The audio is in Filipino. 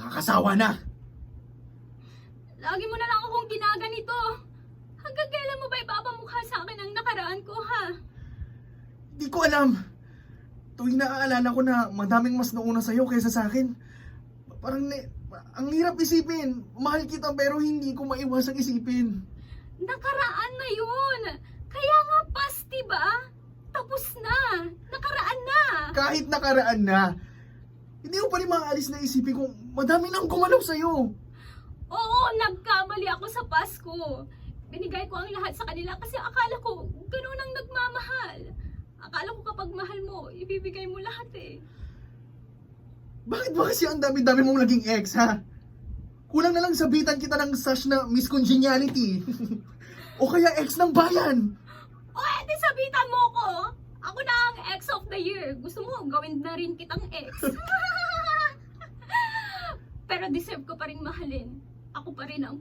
Nakakasawa na. Lagi mo na lang akong ginaganito. Hanggang kailan mo ba ipapamukha sa akin ang nakaraan ko, ha? Di ko alam. Tuwing naaalala ko na madaming mas nauna sa'yo kaysa sa akin, parang ang hirap isipin. Mahal kita pero hindi ko maiwasang isipin. Nakaraan na yun. Kaya nga past, diba? Tapos na. Nakaraan na. Kahit nakaraan na, hindi ko pa rin maaalis na isipin kung madami nang gumalaw sa'yo. Oo, nagkamali ako sa Pasko. Binigay ko ang lahat sa kanila kasi akala ko ganun ang nagmamahal. Akala ko kapag mahal mo, ibibigay mo lahat eh. Bakit ba kasi ang dami-dami mong naging ex, ha? Kulang na lang sabitan kita ng sash na Miss Congeniality. O kaya ex ng bayan. O edi sabitan mo ko. Ako na ang ex of the year. Gusto mo, gawin na rin kitang ex. Pero deserve ko pa rin mahalin. Ako pa rin ang